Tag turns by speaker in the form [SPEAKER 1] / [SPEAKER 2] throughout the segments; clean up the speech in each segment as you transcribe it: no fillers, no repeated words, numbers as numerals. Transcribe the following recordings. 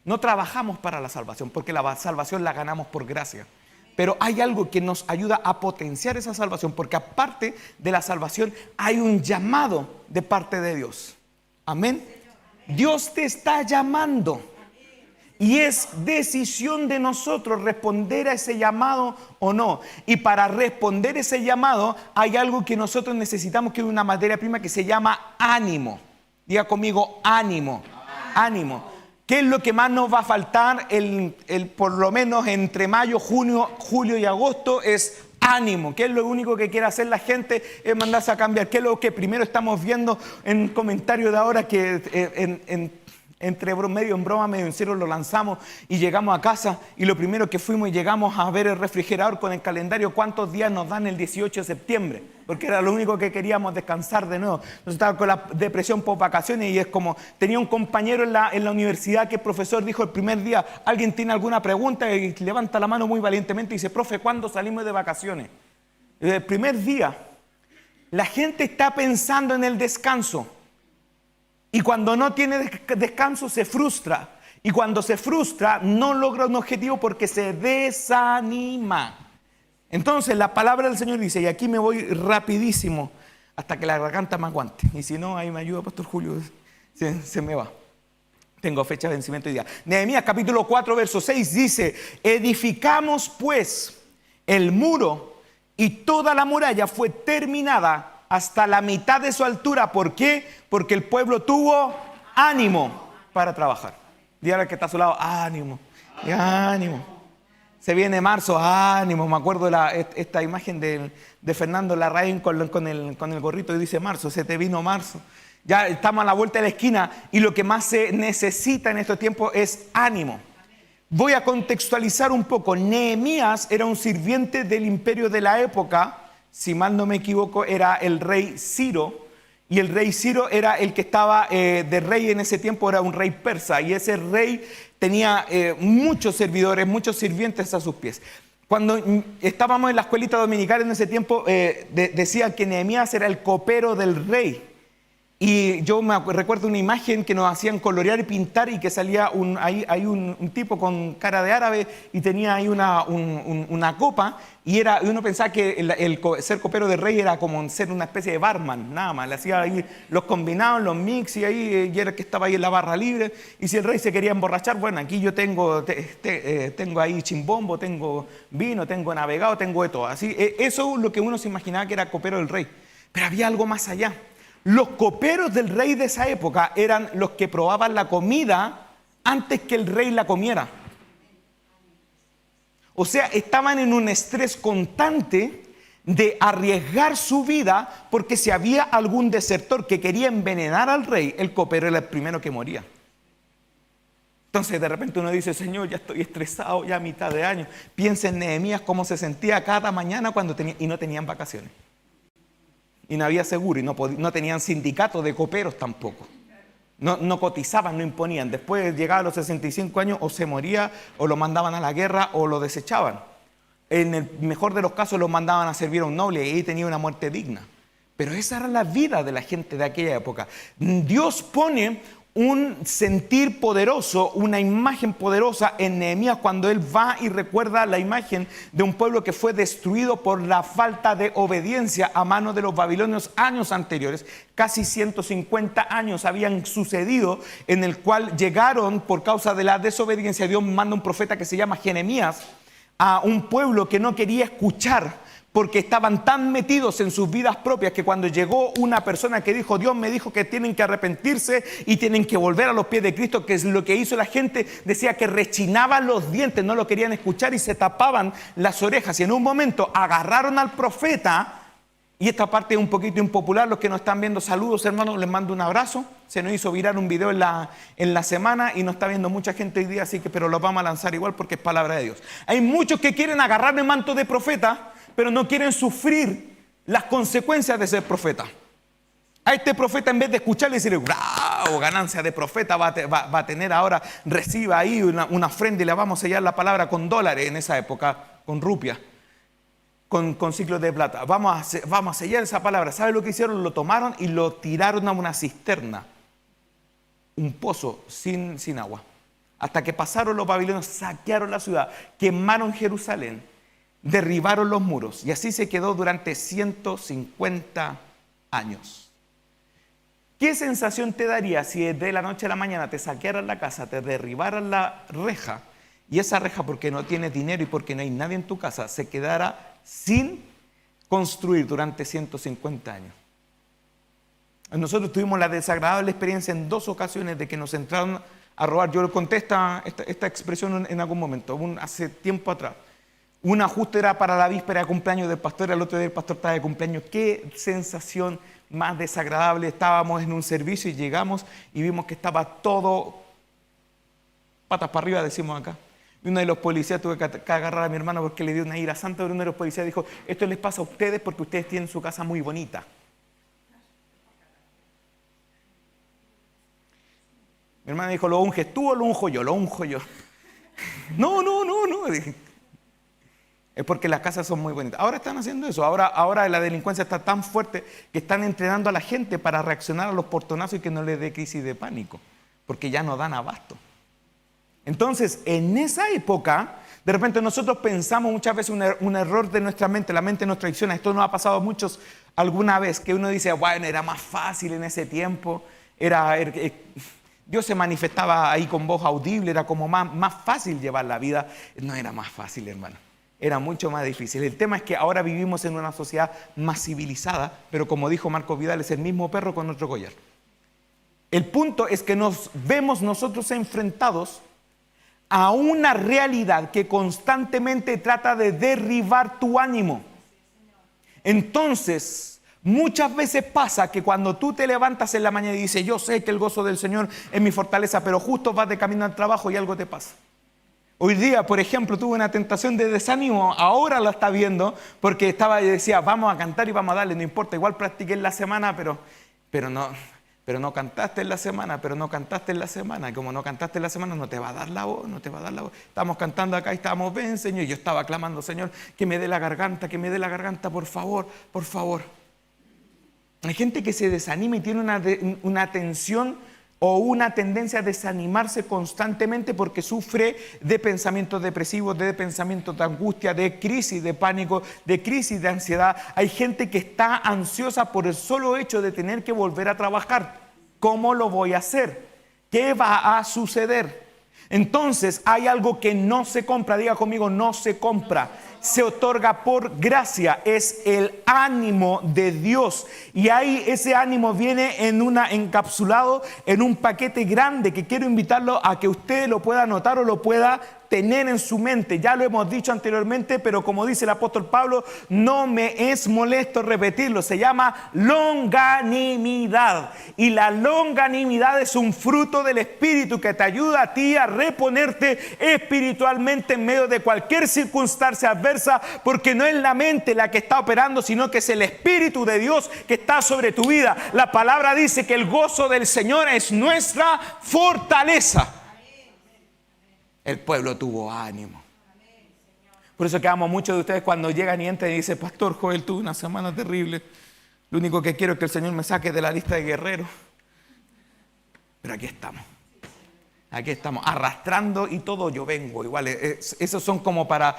[SPEAKER 1] No trabajamos para la salvación, porque la salvación la ganamos por gracia. Pero hay algo que nos ayuda a potenciar esa salvación, porque aparte de la salvación hay un llamado de parte de Dios. Amén. Dios te está llamando y es decisión de nosotros responder a ese llamado o no. Y para responder ese llamado hay algo que nosotros necesitamos, que es una materia prima que se llama ánimo. Diga conmigo, ánimo. Ánimo. ¿Qué es lo que más nos va a faltar por lo menos entre mayo, junio, julio y agosto? Es ánimo. ¿Qué es lo único que quiere hacer la gente? Es mandarse a cambiar. ¿Qué es lo que primero estamos viendo en comentarios de ahora? Que entre medio en broma, medio en serio lo lanzamos y llegamos a casa y lo primero que fuimos y llegamos a ver el refrigerador con el calendario, cuántos días nos dan el 18 de septiembre, porque era lo único que queríamos, descansar de nuevo. Entonces estaba con la depresión por vacaciones y es como, tenía un compañero en la universidad que el profesor dijo el primer día, ¿alguien tiene alguna pregunta? Y levanta la mano muy valientemente y dice, profe, ¿cuándo salimos de vacaciones? El primer día, la gente está pensando en el descanso. Y cuando no tiene descanso se frustra. Y cuando se frustra no logra un objetivo porque se desanima. Entonces la palabra del Señor dice, y aquí me voy rapidísimo hasta que la garganta me aguante. Y si no, ahí me ayuda Pastor Julio, se me va. Tengo fecha de vencimiento hoy día. Nehemías capítulo 4 verso 6 dice, edificamos pues el muro y toda la muralla fue terminada hasta la mitad de su altura. ¿Por qué? Porque el pueblo tuvo ánimo para trabajar. Dígale al que está a su lado, ánimo, y ánimo. Se viene marzo, ánimo. Me acuerdo esta imagen de Fernando Larraín con el gorrito y dice marzo, se te vino marzo. Ya estamos a la vuelta de la esquina y lo que más se necesita en estos tiempos es ánimo. Voy a contextualizar un poco. Nehemías era un sirviente del imperio de la época. Si mal no me equivoco, era el rey Ciro, y el rey Ciro era el que estaba de rey en ese tiempo, era un rey persa, y ese rey tenía muchos servidores, muchos sirvientes a sus pies. Cuando estábamos en la escuelita dominical en ese tiempo, decían que Nehemías era el copero del rey. Y yo recuerdo una imagen que nos hacían colorear y pintar y que salía un tipo con cara de árabe y tenía ahí una copa y uno pensaba que el ser copero del rey era como ser una especie de barman, nada más. Le hacía ahí los combinados, los mix y ahí y era el que estaba ahí en la barra libre. Y si el rey se quería emborrachar, bueno, aquí yo tengo ahí chimbombo, tengo vino, tengo navegado, tengo de todo. Así, eso es lo que uno se imaginaba que era copero del rey. Pero había algo más allá. Los coperos del rey de esa época eran los que probaban la comida antes que el rey la comiera. O sea, estaban en un estrés constante de arriesgar su vida porque si había algún desertor que quería envenenar al rey, el copero era el primero que moría. Entonces de repente uno dice, Señor, ya estoy estresado, ya a mitad de año. Piensa en Nehemías cómo se sentía cada mañana y no tenían vacaciones. Y no había seguro y no tenían sindicato de coperos tampoco. No cotizaban, no imponían. Después llegaba a los 65 años o se moría o lo mandaban a la guerra o lo desechaban. En el mejor de los casos lo mandaban a servir a un noble y ahí tenía una muerte digna. Pero esa era la vida de la gente de aquella época. Dios pone un sentir poderoso, una imagen poderosa en Nehemías cuando él va y recuerda la imagen de un pueblo que fue destruido por la falta de obediencia a manos de los babilonios años anteriores. Casi 150 años habían sucedido en el cual llegaron por causa de la desobediencia. Dios manda un profeta que se llama Jeremías a un pueblo que no quería escuchar, porque estaban tan metidos en sus vidas propias que cuando llegó una persona que dijo, Dios me dijo que tienen que arrepentirse y tienen que volver a los pies de Cristo, que es lo que hizo la gente, decía que rechinaban los dientes, no lo querían escuchar y se tapaban las orejas. Y en un momento agarraron al profeta, y esta parte es un poquito impopular, los que nos están viendo, saludos hermanos, les mando un abrazo. Se nos hizo virar un video en la semana y nos está viendo mucha gente hoy día, así que pero lo vamos a lanzar igual porque es palabra de Dios. Hay muchos que quieren agarrar el manto de profeta, pero no quieren sufrir las consecuencias de ser profeta. A este profeta, en vez de escucharle y decirle, ¡bravo! Ganancia de profeta, va a tener ahora, reciba ahí una ofrenda y le vamos a sellar la palabra con dólares en esa época, con rupias, con ciclos de plata. Vamos a sellar esa palabra. ¿Sabe lo que hicieron? Lo tomaron y lo tiraron a una cisterna, un pozo sin agua. hasta que pasaron los babilonios, saquearon la ciudad, quemaron Jerusalén, derribaron los muros, y así se quedó durante 150 años. ¿Qué sensación te daría si de la noche a la mañana te saquearan la casa, te derribaran la reja, y esa reja, porque no tienes dinero y porque no hay nadie en tu casa, se quedara sin construir durante 150 años? Nosotros tuvimos la desagradable experiencia en 2 ocasiones de que nos entraron a robar. Yo le conté esta expresión en algún momento, hace tiempo atrás. Una justo era para la víspera de cumpleaños del pastor, el otro día el pastor estaba de cumpleaños. Qué sensación más desagradable. Estábamos en un servicio y llegamos y vimos que estaba todo patas para arriba, decimos acá. Y uno de los policías, tuve que agarrar a mi hermano porque le dio una ira santa, pero uno de los policías dijo: esto les pasa a ustedes porque ustedes tienen su casa muy bonita. Mi hermano dijo: ¿lo unges tú o lo unjo yo? Lo unjo yo. No. Es porque las casas son muy bonitas. Ahora están haciendo eso. Ahora la delincuencia está tan fuerte que están entrenando a la gente para reaccionar a los portonazos y que no les dé crisis de pánico, porque ya no dan abasto. Entonces, en esa época, de repente nosotros pensamos muchas veces un error de nuestra mente. La mente nos traiciona. Esto nos ha pasado a muchos alguna vez, que uno dice: bueno, era más fácil en ese tiempo. Dios se manifestaba ahí con voz audible, era como más fácil llevar la vida. No era más fácil, hermano. Era mucho más difícil. El tema es que ahora vivimos en una sociedad más civilizada, pero como dijo Marco Vidal, es el mismo perro con otro collar. El punto es que nos vemos nosotros enfrentados a una realidad que constantemente trata de derribar tu ánimo. Entonces, muchas veces pasa que cuando tú te levantas en la mañana y dices: yo sé que el gozo del Señor es mi fortaleza, pero justo vas de camino al trabajo y algo te pasa. Hoy día, por ejemplo, tuve una tentación de desánimo, ahora la está viendo, porque decía: vamos a cantar y vamos a darle, no importa, igual practiqué en la semana, pero no cantaste en la semana, y como no cantaste en la semana, no te va a dar la voz. Estamos cantando acá y estábamos: ven, Señor, y yo estaba clamando: Señor, que me dé la garganta, por favor. Hay gente que se desanima y tiene una tensión o una tendencia a desanimarse constantemente porque sufre de pensamientos depresivos, de pensamientos de angustia, de crisis de pánico, de crisis de ansiedad. Hay gente que está ansiosa por el solo hecho de tener que volver a trabajar. ¿Cómo lo voy a hacer? ¿Qué va a suceder? Entonces hay algo que no se compra. Diga conmigo: no se compra. Se otorga por gracia, es el ánimo de Dios, y ahí ese ánimo viene encapsulado en un paquete grande que quiero invitarlo a que usted lo pueda anotar o lo pueda tener en su mente. Ya lo hemos dicho anteriormente, pero como dice el apóstol Pablo, no me es molesto repetirlo. Se llama longanimidad, y la longanimidad es un fruto del Espíritu que te ayuda a ti a reponerte espiritualmente en medio de cualquier circunstancia adversa, porque no es la mente la que está operando, sino que es el Espíritu de Dios que está sobre tu vida. La palabra dice que el gozo del Señor es nuestra fortaleza. El pueblo tuvo ánimo. Por eso que amo muchos de ustedes cuando llegan y entran y dicen: Pastor Joel, tuve una semana terrible. Lo único que quiero es que el Señor me saque de la lista de guerreros. Pero aquí estamos, arrastrando y todo. Yo vengo igual. Esos son como para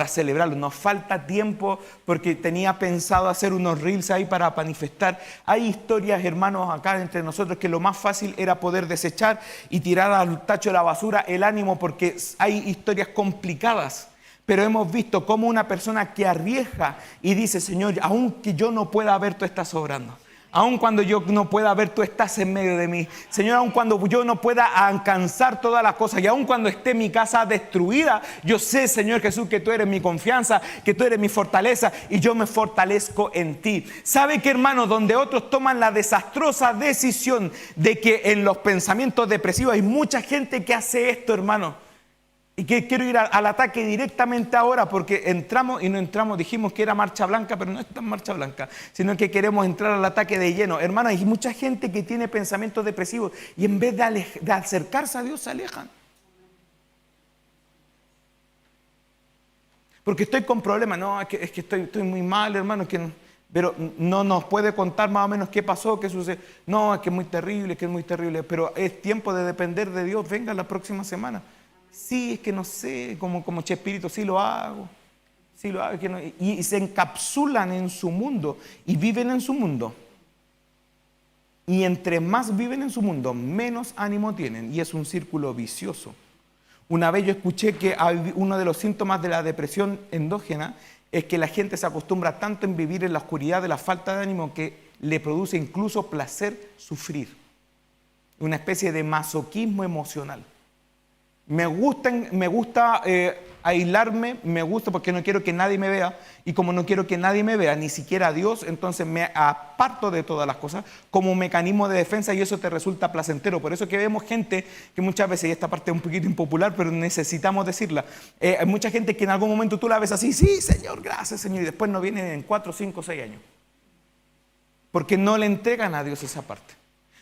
[SPEAKER 1] celebrarlo. Nos falta tiempo porque tenía pensado hacer unos reels ahí para manifestar. Hay historias, hermanos, acá entre nosotros, que lo más fácil era poder desechar y tirar al tacho de la basura el ánimo, porque hay historias complicadas. Pero hemos visto cómo una persona que arriesga y dice: Señor, aunque yo no pueda ver, tú estás obrando. Aun cuando yo no pueda ver, tú estás en medio de mí. Señor, aun cuando yo no pueda alcanzar todas las cosas, y aun cuando esté mi casa destruida, yo sé, Señor Jesús, que tú eres mi confianza, que tú eres mi fortaleza, y yo me fortalezco en ti. ¿Sabe qué, hermano? Donde otros toman la desastrosa decisión de que en los pensamientos depresivos hay mucha gente que hace esto, hermano. Y que quiero ir al ataque directamente ahora, porque entramos y no entramos. Dijimos que era marcha blanca, pero no es tan marcha blanca, sino que queremos entrar al ataque de lleno. Hermano, hay mucha gente que tiene pensamientos depresivos y en vez de acercarse a Dios se alejan. Porque estoy con problemas. No, es que estoy muy mal, hermano. Pero no nos puede contar más o menos qué pasó, qué sucede. No, es que es muy terrible, Pero es tiempo de depender de Dios. Venga la próxima semana. sí, es que no sé, como Chespirito, sí lo hago, que no, y se encapsulan en su mundo y viven en su mundo. Y entre más viven en su mundo, menos ánimo tienen, y es un círculo vicioso. Una vez yo escuché que uno de los síntomas de la depresión endógena es que la gente se acostumbra tanto en vivir en la oscuridad de la falta de ánimo que le produce incluso placer sufrir. Una especie de masoquismo emocional. Me gusta aislarme, me gusta porque no quiero que nadie me vea, y como no quiero que nadie me vea, ni siquiera Dios, entonces me aparto de todas las cosas como un mecanismo de defensa, y eso te resulta placentero. Por eso que vemos gente que muchas veces, y esta parte es un poquito impopular, pero necesitamos decirla, hay mucha gente que en algún momento tú la ves así, sí, Señor, gracias, Señor, y después no viene en 4, 5, 6 años, porque no le entregan a Dios esa parte.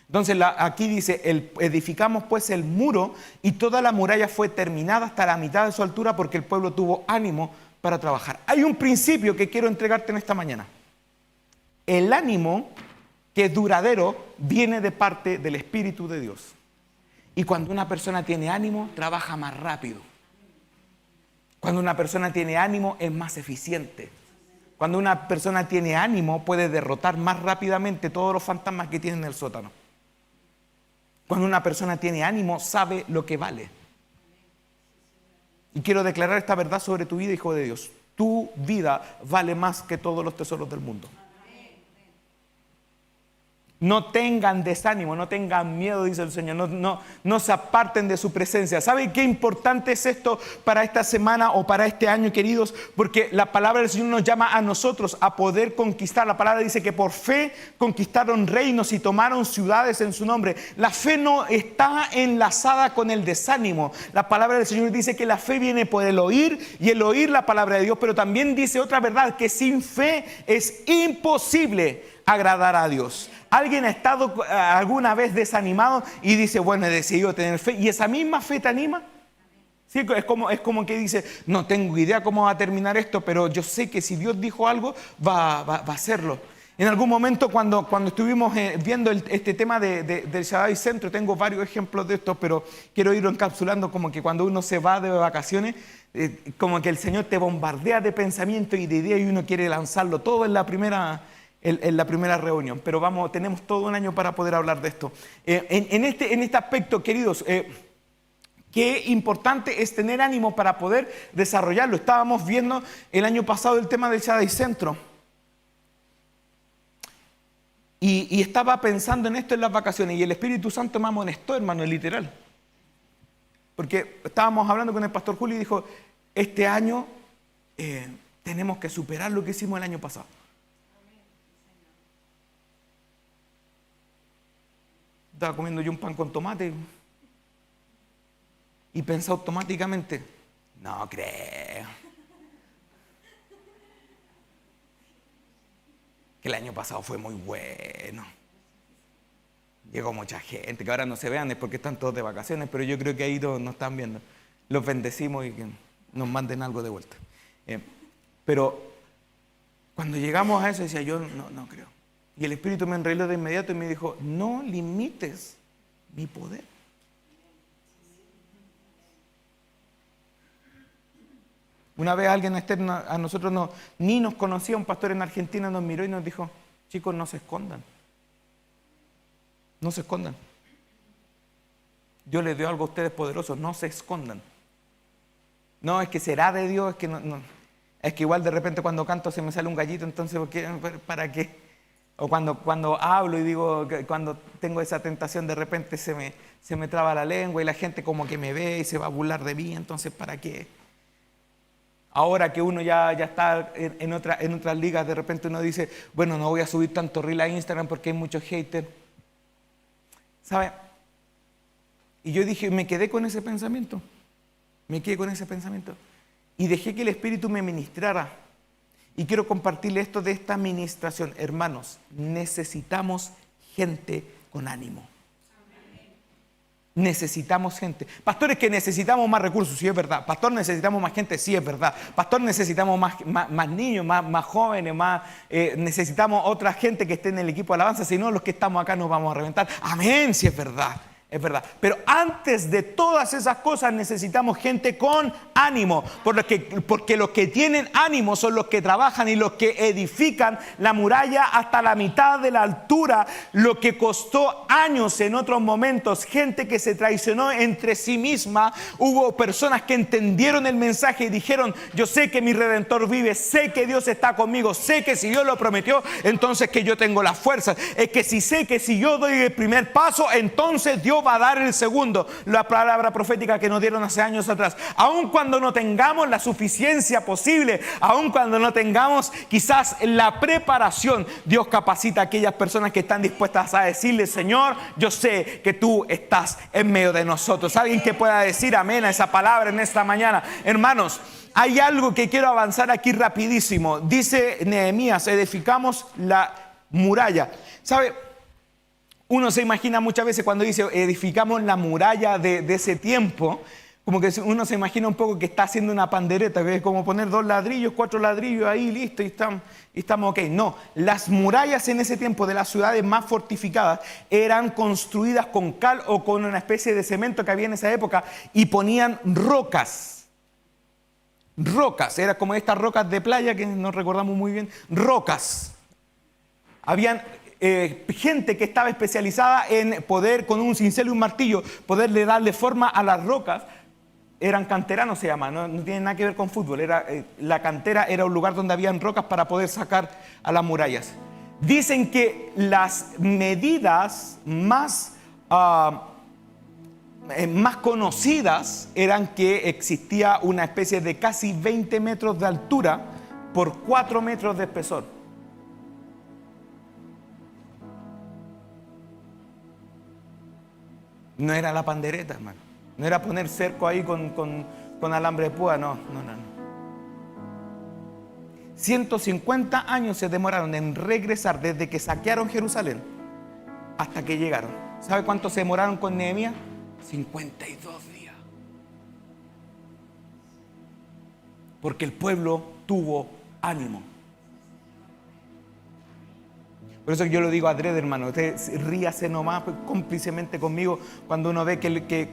[SPEAKER 1] Entonces aquí dice, edificamos pues el muro, y toda la muralla fue terminada hasta la mitad de su altura, porque el pueblo tuvo ánimo para trabajar. Hay un principio que quiero entregarte en esta mañana. El ánimo que es duradero viene de parte del Espíritu de Dios. Y cuando una persona tiene ánimo, trabaja más rápido. Cuando una persona tiene ánimo, es más eficiente. Cuando una persona tiene ánimo, puede derrotar más rápidamente todos los fantasmas que tiene en el sótano. Cuando una persona tiene ánimo, sabe lo que vale. Y quiero declarar esta verdad sobre tu vida, hijo de Dios. Tu vida vale más que todos los tesoros del mundo. No tengan desánimo, no tengan miedo, dice el Señor. No se aparten de su presencia. ¿Saben qué importante es esto para esta semana o para este año, queridos? Porque la palabra del Señor nos llama a nosotros a poder conquistar. La palabra dice que por fe conquistaron reinos y tomaron ciudades en su nombre. La fe no está enlazada con el desánimo. La palabra del Señor dice que la fe viene por el oír, y el oír la palabra de Dios. Pero también dice otra verdad, que sin fe es imposible agradar a Dios. ¿Alguien ha estado alguna vez desanimado y dice, bueno, he decidido tener fe, y esa misma fe te anima? Sí, es como que dice, no tengo idea cómo va a terminar esto, pero yo sé que si Dios dijo algo, va a hacerlo. En algún momento cuando estuvimos viendo este tema del Shaddai Centro, tengo varios ejemplos de esto, pero quiero irlo encapsulando, como que cuando uno se va de vacaciones, como que el Señor te bombardea de pensamientos y de ideas, y uno quiere lanzarlo todo en la primera reunión. Pero tenemos todo un año para poder hablar de esto. En este aspecto, queridos, qué importante es tener ánimo para poder desarrollarlo. Estábamos viendo el año pasado el tema del Shaddai Centro. Y estaba pensando en esto en las vacaciones, y el Espíritu Santo me amonestó, hermano, literal. Porque estábamos hablando con el pastor Julio y dijo, este año tenemos que superar lo que hicimos el año pasado. Estaba comiendo yo un pan con tomate y pensé automáticamente, no creo que el año pasado fue muy bueno. Llegó mucha gente, que ahora no se vean es porque están todos de vacaciones, pero yo creo que ahí todos nos están viendo. Los bendecimos y que nos manden algo de vuelta. Pero cuando llegamos a eso decía yo, no creo. Y el Espíritu me enroló de inmediato y me dijo, no limites mi poder. Una vez alguien externo a nosotros ni nos conocía, un pastor en Argentina nos miró y nos dijo, chicos, no se escondan. No se escondan. Dios les dio algo a ustedes poderoso, no se escondan. No, es que será de Dios, es que no. Es que igual de repente cuando canto se me sale un gallito, entonces ¿para qué? O cuando hablo y digo, cuando tengo esa tentación, de repente se me traba la lengua y la gente como que me ve y se va a burlar de mí, entonces ¿para qué? Ahora que uno ya está en otras ligas, de repente uno dice, bueno, no voy a subir tanto reel a Instagram porque hay muchos haters. ¿Sabe? Y yo dije, me quedé con ese pensamiento. Y dejé que el Espíritu me ministrara. Y quiero compartirle esto de esta ministración. Hermanos, necesitamos gente con ánimo. Necesitamos gente. Pastores, que necesitamos más recursos, sí es verdad. Pastor, necesitamos más gente, sí es verdad. Pastor, necesitamos más niños, más jóvenes, necesitamos otra gente que esté en el equipo de alabanza, si no los que estamos acá nos vamos a reventar. Amén, sí es verdad. Es verdad. Pero antes de todas esas cosas necesitamos gente con ánimo. Porque los que tienen ánimo son los que trabajan y los que edifican la muralla hasta la mitad de la altura. Lo que costó años en otros momentos. Gente que se traicionó entre sí misma. Hubo personas que entendieron el mensaje y dijeron: yo sé que mi Redentor vive. Sé que Dios está conmigo. Sé que si Dios lo prometió, entonces que yo tengo la fuerza. Es que si sé que si yo doy el primer paso, entonces Dios va a dar el segundo. La palabra profética que nos dieron hace años atrás. Aun cuando no tengamos la suficiencia posible, aun cuando no tengamos quizás la preparación, Dios capacita a aquellas personas que están dispuestas a decirle: Señor, yo sé que tú estás en medio de nosotros. Alguien que pueda decir amén a esa palabra en esta mañana. Hermanos, hay algo que quiero avanzar aquí rapidísimo. Dice Nehemías: edificamos la muralla. ¿Sabe? Uno se imagina muchas veces cuando dice edificamos la muralla de ese tiempo, como que uno se imagina un poco que está haciendo una pandereta, que es como poner 2 ladrillos, 4 ladrillos ahí, listo, y estamos ok. No, las murallas en ese tiempo de las ciudades más fortificadas eran construidas con cal o con una especie de cemento que había en esa época, y ponían rocas. Rocas, era como estas rocas de playa que no recordamos muy bien, rocas. Habían gente que estaba especializada en poder, con un cincel y un martillo, poderle darle forma a las rocas. Eran canteranos, se llama, no tiene nada que ver con fútbol. La cantera era un lugar donde habían rocas para poder sacar a las murallas. Dicen que las medidas más conocidas eran que existía una especie de casi 20 metros de altura por 4 metros de espesor. No era la pandereta, hermano. No era poner cerco ahí con alambre de púa, no. 150 años se demoraron en regresar desde que saquearon Jerusalén hasta que llegaron. ¿Sabe cuánto se demoraron con Nehemías? 52 días. Porque el pueblo tuvo ánimo. Por eso yo lo digo adrede, hermano. Usted ríase nomás cómplicemente conmigo cuando uno ve que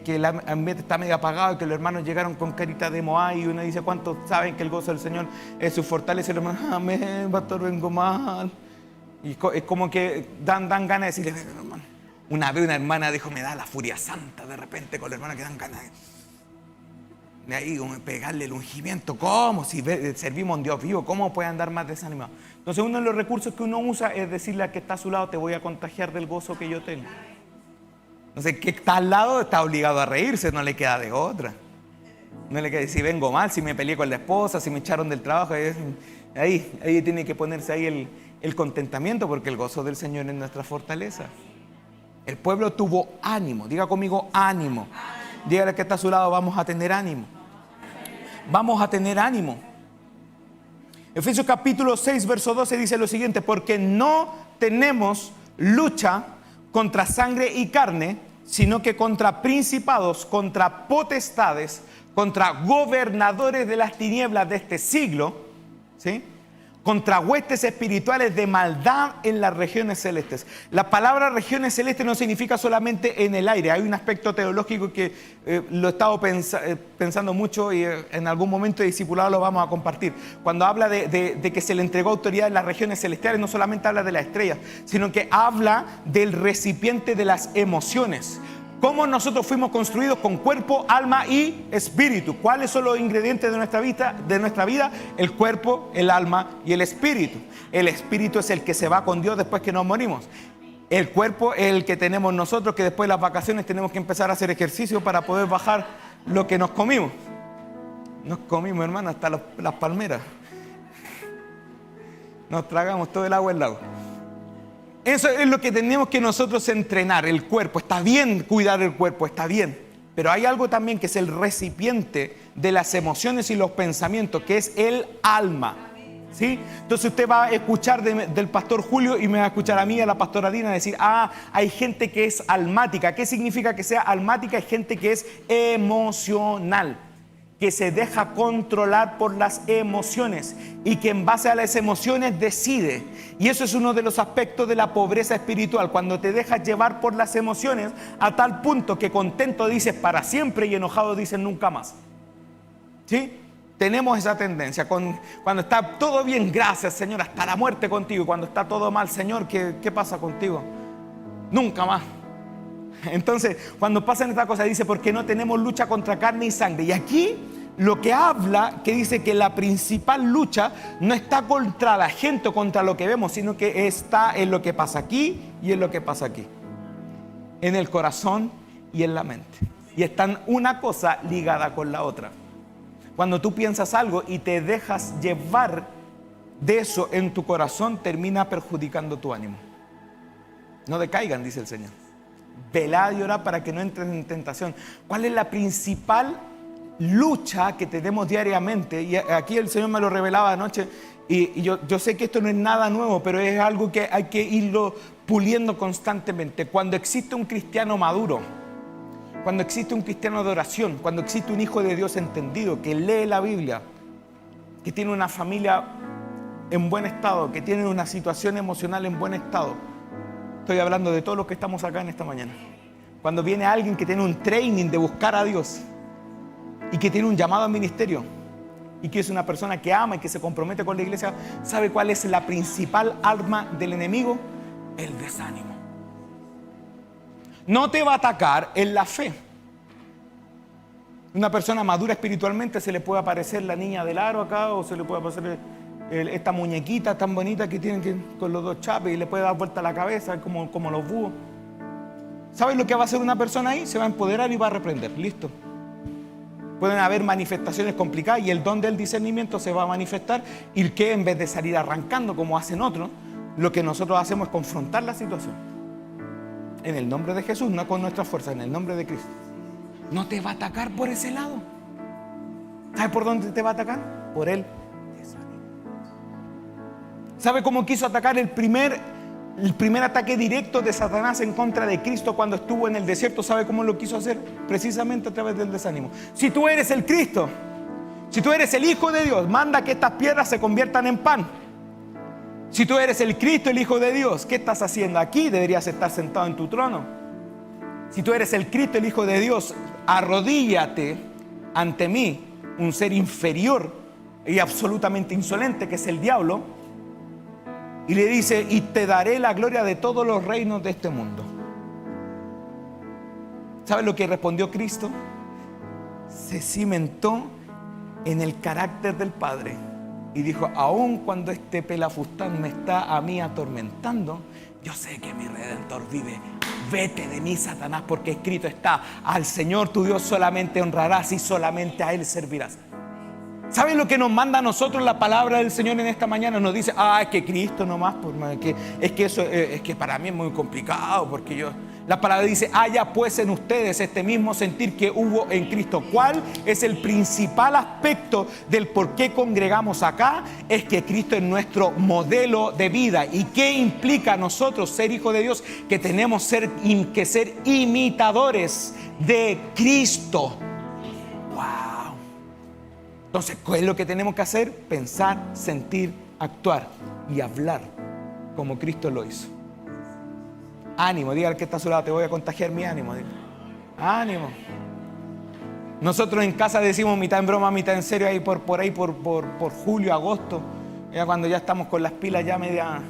[SPEAKER 1] el ambiente está medio apagado y que los hermanos llegaron con carita de Moab, y uno dice: ¿cuántos saben que el gozo del Señor es su fortaleza? Y los hermanos: amén, pastor, vengo mal. Y es como que dan ganas de decirle: hermano. Una vez una hermana dijo: me da la furia santa de repente con los hermanos que dan ganas de ahí pegarle el ungimiento. ¿Cómo? Si servimos a un Dios vivo, ¿cómo puede andar más desanimado? Entonces uno de los recursos que uno usa es decirle al que está a su lado: te voy a contagiar del gozo que yo tengo. Entonces el que está al lado está obligado a reírse, no le queda de otra. No le queda, si vengo mal, si me peleé con la esposa, si me echaron del trabajo, ahí tiene que ponerse ahí el contentamiento, porque el gozo del Señor es nuestra fortaleza. El pueblo tuvo ánimo. Diga conmigo: ánimo. Dígale al que está a su lado: vamos a tener ánimo. Vamos a tener ánimo. Efesios capítulo 6, verso 12 dice lo siguiente: porque no tenemos lucha contra sangre y carne, sino que contra principados, contra potestades, contra gobernadores de las tinieblas de este siglo, ¿sí? Contra huestes espirituales de maldad en las regiones celestes. La palabra regiones celestes no significa solamente en el aire. Hay un aspecto teológico que lo he estado pensando mucho, y en algún momento de discipulado lo vamos a compartir. Cuando habla de que se le entregó autoridad en las regiones celestiales, no solamente habla de las estrellas, sino que habla del recipiente de las emociones. Cómo nosotros fuimos construidos con cuerpo, alma y espíritu. ¿Cuáles son los ingredientes de nuestra vida? El cuerpo, el alma y el espíritu. El espíritu es el que se va con Dios después que nos morimos. El cuerpo es el que tenemos nosotros, que después de las vacaciones tenemos que empezar a hacer ejercicio para poder bajar lo que nos comimos. Nos comimos, hermano, hasta las palmeras. Nos tragamos todo el agua del lago. Eso es lo que tenemos que nosotros entrenar, el cuerpo. Está bien cuidar el cuerpo, está bien. Pero hay algo también que es el recipiente de las emociones y los pensamientos, que es el alma. ¿Sí? Entonces usted va a escuchar del pastor Julio y me va a escuchar a mí y a la pastora Dina decir: hay gente que es almática. ¿Qué significa que sea almática? Hay gente que es emocional, que se deja controlar por las emociones y que en base a las emociones decide. Y eso es uno de los aspectos de la pobreza espiritual, cuando te dejas llevar por las emociones a tal punto que contento dices para siempre y enojado dices nunca más. ¿Sí? Tenemos esa tendencia. Cuando está todo bien, gracias Señor, hasta la muerte contigo. Y cuando está todo mal, Señor, ¿qué pasa contigo? Nunca más. Entonces, cuando pasan estas cosas, dice, porque no tenemos lucha contra carne y sangre. Y aquí lo que habla, que dice que la principal lucha no está contra la gente o contra lo que vemos, sino que está en lo que pasa aquí y en lo que pasa aquí. En el corazón y en la mente. Y están una cosa ligada con la otra. Cuando tú piensas algo y te dejas llevar de eso en tu corazón, termina perjudicando tu ánimo. No decaigan, dice el Señor. Velad y orad para que no entres en tentación. ¿Cuál es la principal lucha que tenemos diariamente? Y aquí el Señor me lo revelaba anoche. Y yo sé que esto no es nada nuevo, pero es algo que hay que irlo puliendo constantemente. Cuando existe un cristiano maduro, cuando existe un cristiano de oración, cuando existe un hijo de Dios entendido, que lee la Biblia, que tiene una familia en buen estado, que tiene una situación emocional en buen estado. Estoy hablando de todos los que estamos acá en esta mañana. Cuando viene alguien que tiene un training de buscar a Dios y que tiene un llamado al ministerio y que es una persona que ama y que se compromete con la iglesia, ¿sabe cuál es la principal arma del enemigo? El desánimo. No te va a atacar en la fe. Una persona madura espiritualmente se le puede aparecer la niña del aro acá, o se le puede aparecer esta muñequita tan bonita que tienen con los dos chapes, y le puede dar vuelta a la cabeza como los búhos. ¿Sabes lo que va a hacer una persona ahí? Se va a empoderar y va a reprender. Listo. Pueden haber manifestaciones complicadas y el don del discernimiento se va a manifestar, y que en vez de salir arrancando como hacen otros, lo que nosotros hacemos es confrontar la situación. En el nombre de Jesús, no con nuestra fuerza, en el nombre de Cristo. No te va a atacar por ese lado. ¿Sabe por dónde te va a atacar? Por el desánimo. ¿Sabe cómo quiso atacar el primer ataque directo de Satanás en contra de Cristo cuando estuvo en el desierto? ¿Sabe cómo lo quiso hacer? Precisamente a través del desánimo. Si tú eres el Cristo, si tú eres el Hijo de Dios, manda que estas piedras se conviertan en pan. Si tú eres el Cristo, el Hijo de Dios, ¿qué estás haciendo aquí? Deberías estar sentado en tu trono. Si tú eres el Cristo, el Hijo de Dios, arrodíllate ante mí, un ser inferior y absolutamente insolente que es el diablo, y le dice, y te daré la gloria de todos los reinos de este mundo. ¿Sabes lo que respondió Cristo? Se cimentó en el carácter del Padre. Y dijo, aun cuando este pelafustán me está a mí atormentando, yo sé que mi Redentor vive. Vete de mí, Satanás, porque escrito está, al Señor tu Dios solamente honrarás y solamente a Él servirás. ¿Saben lo que nos manda a nosotros la palabra del Señor en esta mañana? Nos dice, es que Cristo nomás, es que para mí es muy complicado, porque la palabra dice, haya pues en ustedes este mismo sentir que hubo en Cristo. ¿Cuál es el principal aspecto del por qué congregamos acá? Es que Cristo es nuestro modelo de vida. ¿Y qué implica a nosotros ser hijos de Dios? Que tenemos que ser imitadores de Cristo. ¡Wow! Entonces, ¿qué es lo que tenemos que hacer? Pensar, sentir, actuar y hablar como Cristo lo hizo. Ánimo, diga al que está a su lado, te voy a contagiar mi ánimo. Ánimo. Nosotros en casa decimos mitad en broma, mitad en serio, ahí por julio, agosto, ya cuando ya estamos con las pilas ya media,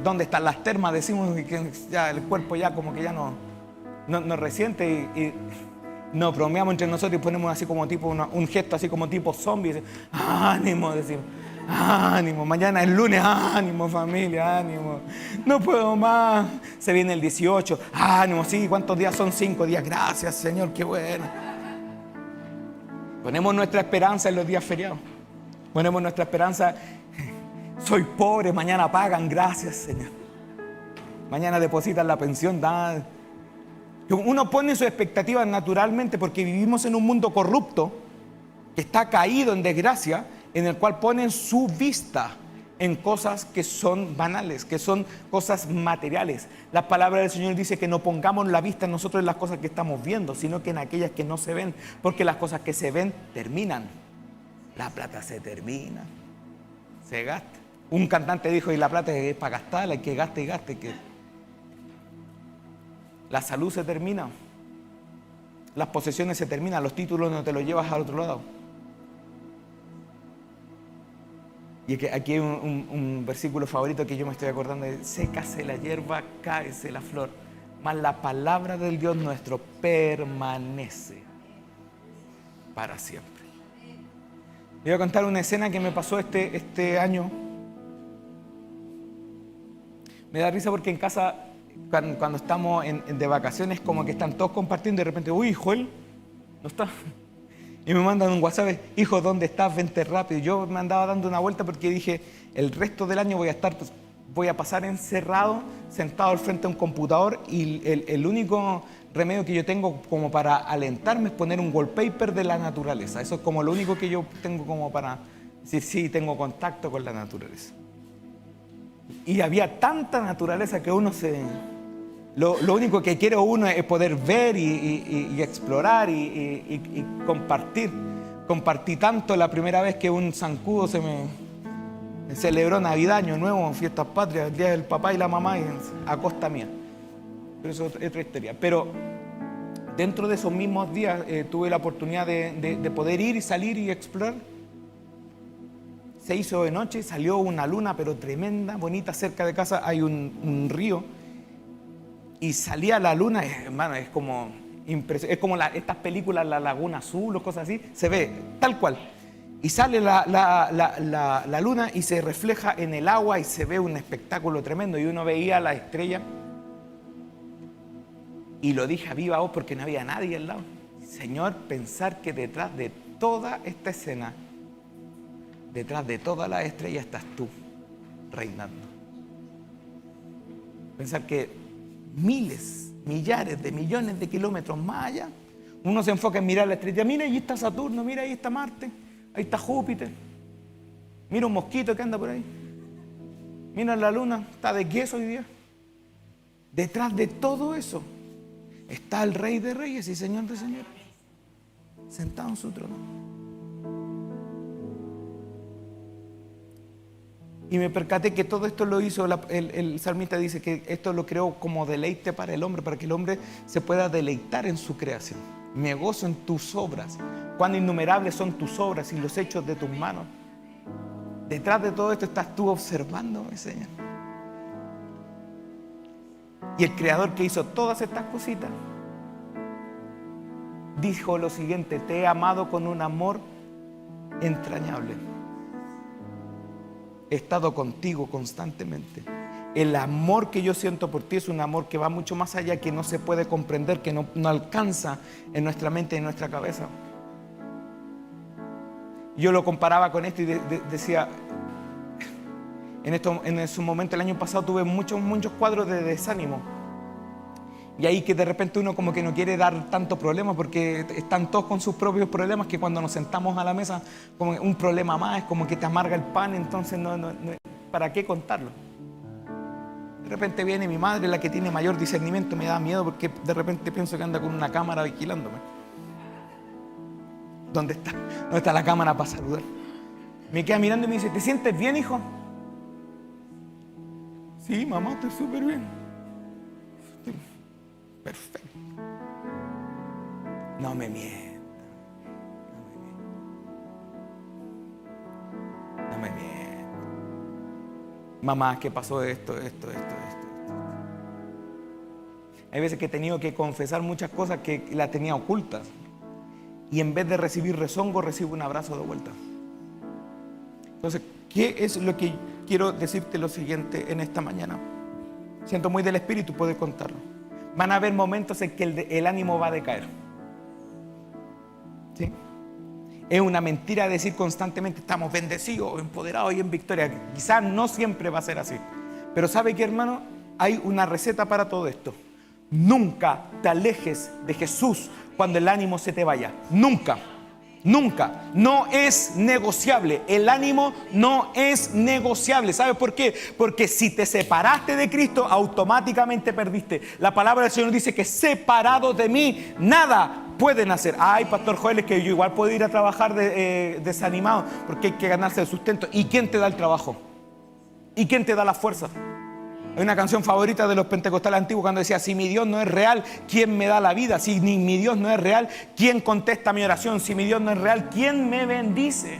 [SPEAKER 1] ¿dónde están las termas? Decimos que ya el cuerpo ya como que ya no resiente y nos bromeamos entre nosotros y ponemos así como tipo un gesto así como tipo zombie. Ánimo, decimos. Ánimo, mañana es lunes, ánimo familia, ánimo, no puedo más, se viene el 18, ánimo, sí, ¿cuántos días son? 5 días, gracias Señor, qué bueno. Ponemos nuestra esperanza en los días feriados, ponemos nuestra esperanza, soy pobre, mañana pagan, gracias Señor, mañana depositan la pensión, uno pone sus expectativas naturalmente porque vivimos en un mundo corrupto que está caído en desgracia, en el cual ponen su vista en cosas que son banales, que son cosas materiales. La palabra del Señor dice que no pongamos la vista en nosotros en las cosas que estamos viendo, sino que en aquellas que no se ven, porque las cosas que se ven terminan. La plata se termina, se gasta. Un cantante dijo, y la plata es para gastarla, que gaste y gaste. Que la salud se termina, las posesiones se terminan, los títulos no te los llevas al otro lado. Y aquí hay un versículo favorito que yo me estoy acordando, de sécase la hierba, cáese la flor, mas la palabra del Dios nuestro permanece para siempre. Voy a contar una escena que me pasó este año. Me da risa porque en casa, cuando estamos de vacaciones, como que están todos compartiendo y de repente, uy, Joel, no está. Y me mandan un WhatsApp, hijo, ¿dónde estás? Vente rápido. Yo me andaba dando una vuelta porque dije, el resto del año voy a pasar encerrado, sentado al frente de un computador, y el único remedio que yo tengo como para alentarme es poner un wallpaper de la naturaleza. Eso es como lo único que yo tengo como para decir, sí, tengo contacto con la naturaleza. Y había tanta naturaleza que uno lo único que quiere uno es poder ver y explorar y compartir. Compartí tanto la primera vez que un zancudo se me celebró Navidad, Año Nuevo, Fiestas Patrias, el Día del Papá y la Mamá, a costa mía. Pero eso es otra historia. Pero dentro de esos mismos días tuve la oportunidad de poder ir y salir y explorar. Se hizo de noche, salió una luna, pero tremenda, bonita. Cerca de casa hay un río. Y salía la luna, hermano, es como impresionante. Es como estas películas, La Laguna Azul o cosas así, se ve tal cual. Y sale la luna y se refleja en el agua y se ve un espectáculo tremendo. Y uno veía la estrella. Y lo dije a viva voz porque no había nadie al lado. Señor, pensar que detrás de toda esta escena, detrás de todas las estrellas estás tú, reinando. Pensar que miles, millares de millones de kilómetros más allá, uno se enfoca en mirar la estrella. Mira, ahí está Saturno, mira, ahí está Marte, ahí está Júpiter. Mira un mosquito que anda por ahí. Mira la luna, está de queso hoy día. Detrás de todo eso está el Rey de Reyes y Señor de Señores, sentado en su trono. Y me percaté que todo esto lo hizo, el salmista dice que esto lo creó como deleite para el hombre, para que el hombre se pueda deleitar en su creación. Me gozo en tus obras. Cuán innumerables son tus obras y los hechos de tus manos. Detrás de todo esto estás tú observándome, Señor. Y el Creador que hizo todas estas cositas dijo lo siguiente: te he amado con un amor entrañable. He estado contigo constantemente. El amor que yo siento por ti es un amor que va mucho más allá, que no se puede comprender, que no alcanza en nuestra mente y en nuestra cabeza. Yo lo comparaba con esto y decía, en su momento el año pasado tuve muchos cuadros de desánimo. Y ahí que de repente uno como que no quiere dar tanto problema porque están todos con sus propios problemas, que cuando nos sentamos a la mesa como un problema más, es como que te amarga el pan, entonces no, ¿para qué contarlo? De repente viene mi madre, la que tiene mayor discernimiento, me da miedo porque de repente pienso que anda con una cámara vigilándome. ¿Dónde está la cámara para saludar? Me queda mirando y me dice, ¿te sientes bien, hijo? Sí, mamá, estoy súper bien. Perfecto. No me mientas. No me mientas. Mamá, ¿qué pasó esto? Hay veces que he tenido que confesar muchas cosas que las tenía ocultas. Y en vez de recibir rezongo, recibo un abrazo de vuelta. Entonces, ¿qué es lo que quiero decirte lo siguiente en esta mañana? Siento muy del Espíritu poder contarlo. Van a haber momentos en que el ánimo va a decaer. ¿Sí? Es una mentira decir constantemente estamos bendecidos, empoderados y en victoria. Quizás no siempre va a ser así. Pero ¿sabe qué, hermano? Hay una receta para todo esto. Nunca te alejes de Jesús cuando el ánimo se te vaya. Nunca. Nunca. No es negociable. El ánimo no es negociable. ¿Sabes por qué? Porque si te separaste de Cristo, automáticamente perdiste. La palabra del Señor dice que separados de mí, nada pueden hacer. Ay, Pastor Joel, es que yo igual puedo ir a trabajar desanimado, porque hay que ganarse el sustento. ¿Y quién te da el trabajo? ¿Y quién te da la fuerza? Hay una canción favorita de los pentecostales antiguos cuando decía: si mi Dios no es real, ¿quién me da la vida? Si ni mi Dios no es real, ¿quién contesta mi oración? Si mi Dios no es real, ¿quién me bendice?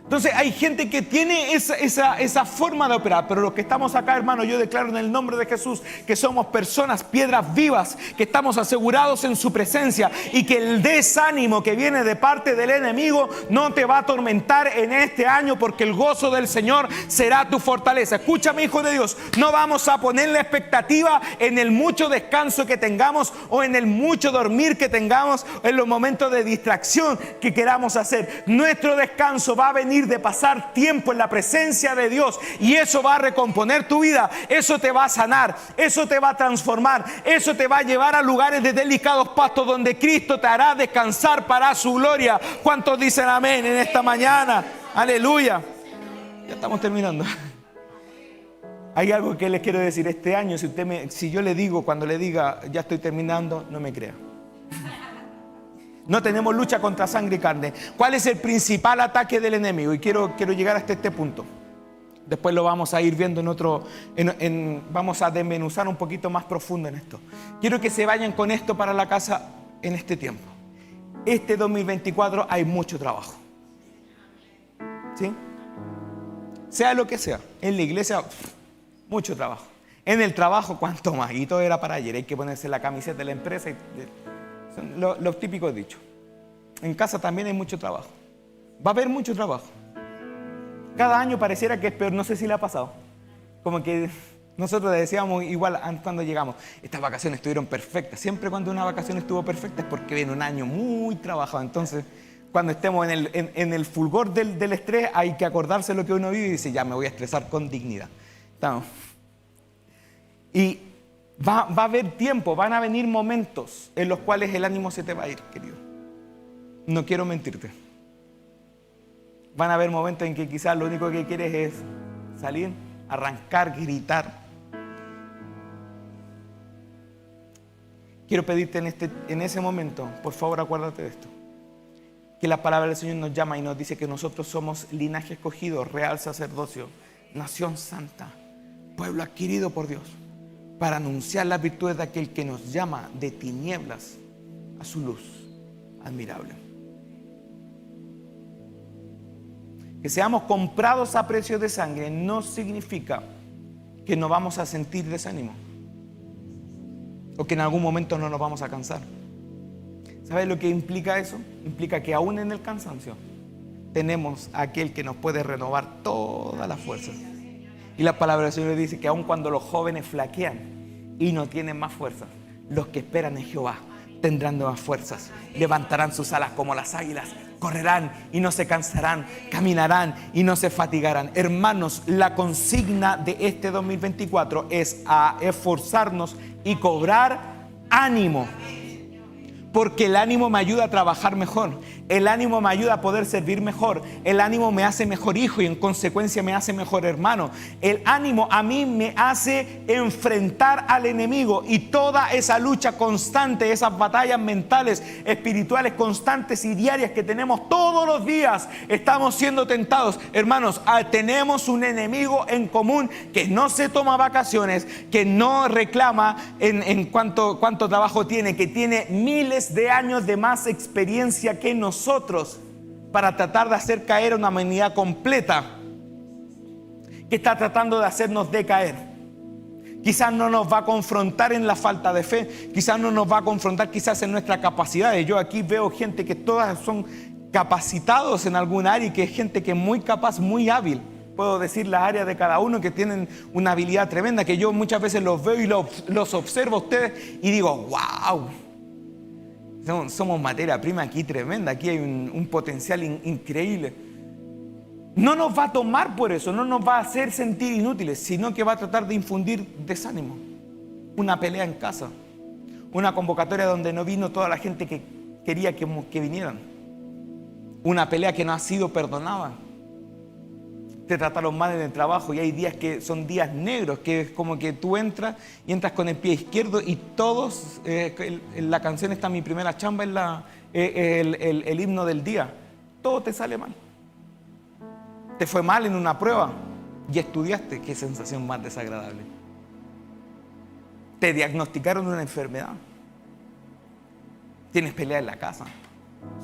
[SPEAKER 1] Entonces hay gente que tiene esa forma de operar, pero los que estamos acá, hermano, yo declaro en el nombre de Jesús que somos personas, piedras vivas, que estamos asegurados en su presencia, y que el desánimo que viene de parte del enemigo no te va a atormentar en este año, porque el gozo del Señor será tu fortaleza. Escúchame, hijo de Dios, no vamos a poner la expectativa en el mucho descanso que tengamos, o en el mucho dormir que tengamos, en los momentos de distracción que queramos hacer. Nuestro descanso va a venir de pasar tiempo en la presencia de Dios, y eso va a recomponer tu vida, eso te va a sanar, eso te va a transformar, eso te va a llevar a lugares de delicados pastos donde Cristo te hará descansar para su gloria. ¿Cuántos dicen amén en esta mañana? Aleluya. Ya estamos terminando. Hay algo que les quiero decir. Este año, si yo le digo, cuando le diga ya estoy terminando, no me crea. No tenemos lucha contra sangre y carne. ¿Cuál es el principal ataque del enemigo? Y quiero llegar hasta este punto. Después lo vamos a ir viendo vamos a desmenuzar un poquito más profundo en esto. Quiero que se vayan con esto para la casa en este tiempo. Este 2024 hay mucho trabajo. ¿Sí? Sea lo que sea. En la iglesia, mucho trabajo. En el trabajo, cuánto más. Y todo era para ayer. Hay que ponerse la camiseta de la empresa. Son los típicos dichos. En casa también hay mucho trabajo. Va a haber mucho trabajo. Cada año pareciera que es peor. No sé si le ha pasado. Como que nosotros decíamos igual cuando llegamos: estas vacaciones estuvieron perfectas. Siempre cuando una vacación estuvo perfecta es porque viene un año muy trabajado. Entonces, cuando estemos en el fulgor del estrés, hay que acordarse lo que uno vive y dice: ya me voy a estresar con dignidad. Estamos. Y va a haber tiempo, van a venir momentos en los cuales el ánimo se te va a ir, querido. No quiero mentirte. Van a haber momentos en que quizás lo único que quieres es salir, arrancar, gritar. Quiero pedirte en ese momento, por favor, acuérdate de esto. Que la palabra del Señor nos llama y nos dice que nosotros somos linaje escogido, real sacerdocio, nación santa, pueblo adquirido por Dios, para anunciar las virtudes de aquel que nos llama de tinieblas a su luz admirable. Que seamos comprados a precio de sangre no significa que no vamos a sentir desánimo, o que en algún momento no nos vamos a cansar. ¿Sabes lo que implica eso? Implica que aún en el cansancio tenemos a aquel que nos puede renovar todas las fuerzas. Y la palabra del Señor dice que aun cuando los jóvenes flaquean y no tienen más fuerzas, los que esperan en Jehová tendrán nuevas fuerzas, levantarán sus alas como las águilas, correrán y no se cansarán, caminarán y no se fatigarán. Hermanos, la consigna de este 2024 es a esforzarnos y cobrar ánimo, porque el ánimo me ayuda a trabajar mejor, el ánimo me ayuda a poder servir mejor, el ánimo me hace mejor hijo y en consecuencia me hace mejor hermano. El ánimo a mí me hace enfrentar al enemigo, y toda esa lucha constante, esas batallas mentales, espirituales constantes y diarias que tenemos todos los días, estamos siendo tentados. Hermanos, tenemos un enemigo en común que no se toma vacaciones, que no reclama en cuánto trabajo tiene, que tiene miles de años de más experiencia que nosotros para tratar de hacer caer a una humanidad completa, que está tratando de hacernos decaer. Quizás no nos va a confrontar en la falta de fe, quizás no nos va a confrontar quizás en nuestras capacidades. Yo aquí veo gente que todas son capacitados en algún área, y que es gente que es muy capaz, muy hábil. Puedo decir las áreas de cada uno que tienen una habilidad tremenda, que yo muchas veces los veo y los observo a ustedes y digo: wow, somos materia prima aquí tremenda, aquí hay un potencial increíble. No nos va a tomar por eso, no nos va a hacer sentir inútiles, sino que va a tratar de infundir desánimo. Una pelea en casa, una convocatoria donde no vino toda la gente que quería que vinieran. Una pelea que no ha sido perdonada. Te trataron mal en el trabajo y hay días que son días negros, que es como que tú entras y entras con el pie izquierdo y todos, la canción está Mi Primera Chamba, es el himno del día. Todo te sale mal. Te fue mal en una prueba y estudiaste. Qué sensación más desagradable. Te diagnosticaron una enfermedad. Tienes pelea en la casa.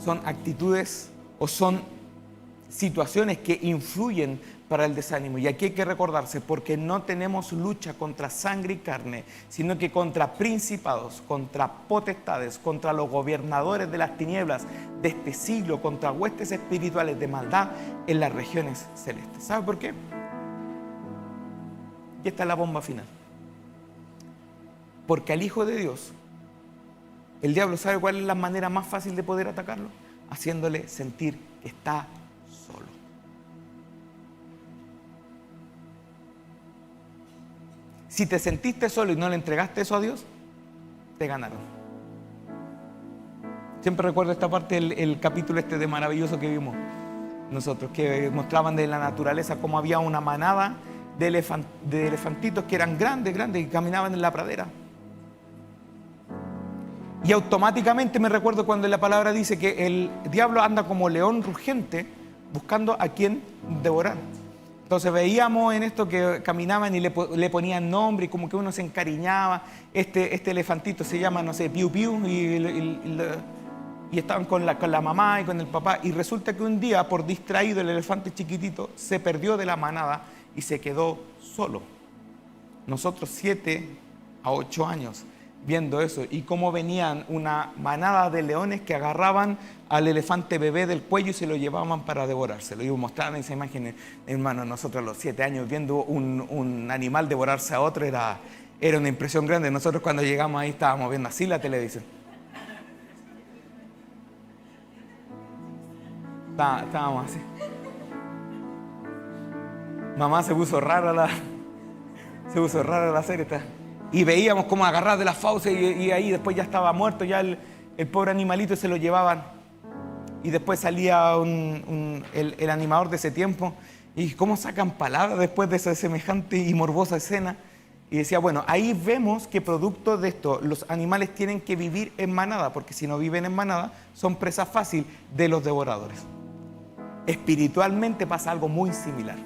[SPEAKER 1] Son actitudes o son situaciones que influyen para el desánimo. Y aquí hay que recordarse, porque no tenemos lucha contra sangre y carne, sino que contra principados, contra potestades, contra los gobernadores de las tinieblas de este siglo, contra huestes espirituales de maldad en las regiones celestes. ¿Sabe por qué? Y esta es la bomba final. Porque al Hijo de Dios, el diablo, ¿sabe cuál es la manera más fácil de poder atacarlo? Haciéndole sentir que está solo. Si te sentiste solo y no le entregaste eso a Dios, te ganaron. Siempre recuerdo esta parte, el capítulo este de maravilloso que vimos nosotros, que mostraban de la naturaleza cómo había una manada de elefantitos que eran grandes y caminaban en la pradera. Y automáticamente me recuerdo cuando la palabra dice que el diablo anda como león rugiente buscando a quien devorar. Entonces veíamos en esto que caminaban y le ponían nombre y como que uno se encariñaba. Este elefantito se llama, no sé, Piu Piu, y estaban con la mamá y con el papá. Y resulta que un día, por distraído, el elefante chiquitito se perdió de la manada y se quedó solo. Nosotros 7 a 8 años viendo eso y cómo venían una manada de leones que agarraban al elefante bebé del cuello y se lo llevaban para devorárselo. Y mostraban esa imagen, hermano, nosotros a los 7 años viendo un animal devorarse a otro era una impresión grande. Nosotros cuando llegamos ahí estábamos viendo así la televisión. Estábamos así. Mamá se puso rara la serie. Y veíamos cómo agarrar de las fauces y ahí después ya estaba muerto ya el pobre animalito y se lo llevaban. Y después salía el animador de ese tiempo y cómo sacan palabras después de esa semejante y morbosa escena. Y decía, bueno, ahí vemos que producto de esto los animales tienen que vivir en manada, porque si no viven en manada son presa fácil de los devoradores. Espiritualmente pasa algo muy similar.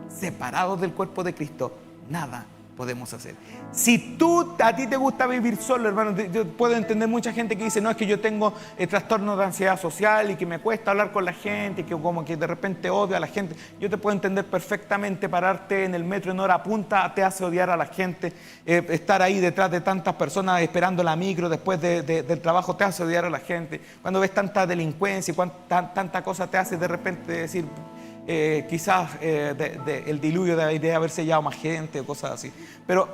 [SPEAKER 1] Separados del cuerpo de Cristo, nada podemos hacer. Si a ti te gusta vivir solo, hermano, yo puedo entender mucha gente que dice, no, es que yo tengo trastorno de ansiedad social y que me cuesta hablar con la gente, y que como que de repente odio a la gente. Yo te puedo entender perfectamente. Pararte en el metro en hora punta te hace odiar a la gente. Estar ahí detrás de tantas personas esperando la micro después del trabajo te hace odiar a la gente. Cuando ves tanta delincuencia y tanta cosa te hace de repente decir, quizás el diluvio de haber sellado más gente o cosas así. Pero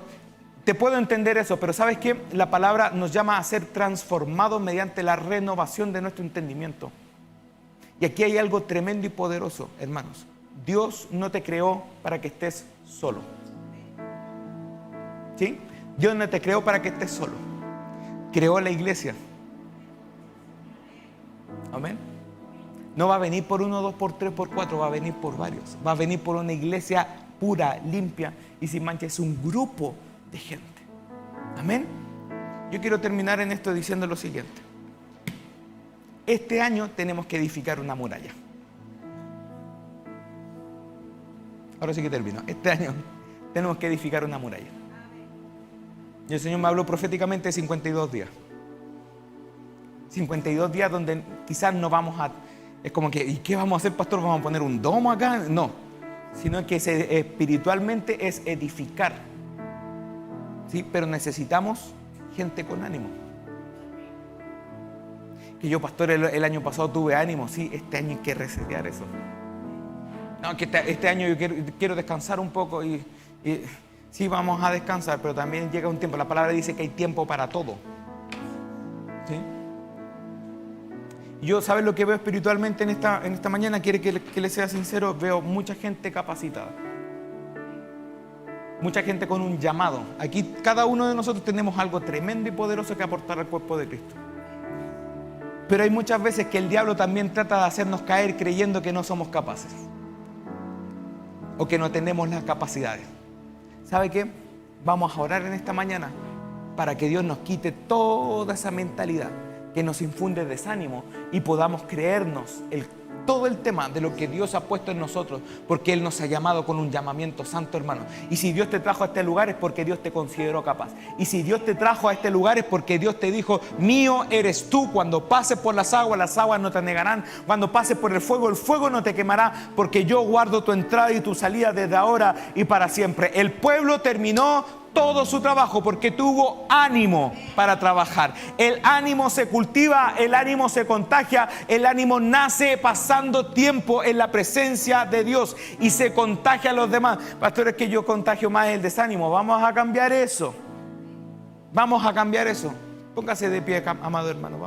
[SPEAKER 1] te puedo entender eso, pero ¿sabes qué? La palabra nos llama a ser transformados mediante la renovación de nuestro entendimiento. Y aquí hay algo tremendo y poderoso, hermanos. Dios no te creó para que estés solo. ¿Sí? Dios no te creó para que estés solo. Creó la iglesia. Amén. No va a venir por 1, 2, por 3, por 4, va a venir por varios. Va a venir por una iglesia pura, limpia y sin mancha. Es un grupo de gente. Amén. Yo quiero terminar en esto diciendo lo siguiente. Este año tenemos que edificar una muralla. Ahora sí que termino. Este año tenemos que edificar una muralla. Y el Señor me habló proféticamente de 52 días. 52 días donde quizás no vamos a... Es como que, ¿y qué vamos a hacer, pastor? ¿Vamos a poner un domo acá? No, sino que espiritualmente es edificar. ¿Sí? Pero necesitamos gente con ánimo. Que yo, pastor, el año pasado tuve ánimo. Sí, este año hay que resetear eso. No, que este año yo quiero descansar un poco y sí, vamos a descansar, pero también llega un tiempo. La palabra dice que hay tiempo para todo. ¿Sí? Yo, ¿sabes lo que veo espiritualmente en esta mañana? Quiere que le sea sincero, veo mucha gente capacitada. Mucha gente con un llamado. Aquí cada uno de nosotros tenemos algo tremendo y poderoso que aportar al cuerpo de Cristo. Pero hay muchas veces que el diablo también trata de hacernos caer creyendo que no somos capaces o que no tenemos las capacidades. ¿Sabe qué? Vamos a orar en esta mañana para que Dios nos quite toda esa mentalidad que nos infunde desánimo y podamos creernos todo el tema de lo que Dios ha puesto en nosotros, porque Él nos ha llamado con un llamamiento santo, hermano. Y si Dios te trajo a este lugar es porque Dios te consideró capaz. Y si Dios te trajo a este lugar es porque Dios te dijo: mío eres tú. Cuando pases por las aguas no te anegarán. Cuando pases por el fuego no te quemará, porque yo guardo tu entrada y tu salida desde ahora y para siempre. El pueblo terminó todo su trabajo porque tuvo ánimo para trabajar. El ánimo se cultiva, el ánimo se contagia, el ánimo nace pasando tiempo en la presencia de Dios y se contagia a los demás. Pastor, es que yo contagio más el desánimo. Vamos a cambiar eso. Vamos a cambiar eso. Póngase de pie, amado hermano. Vamos.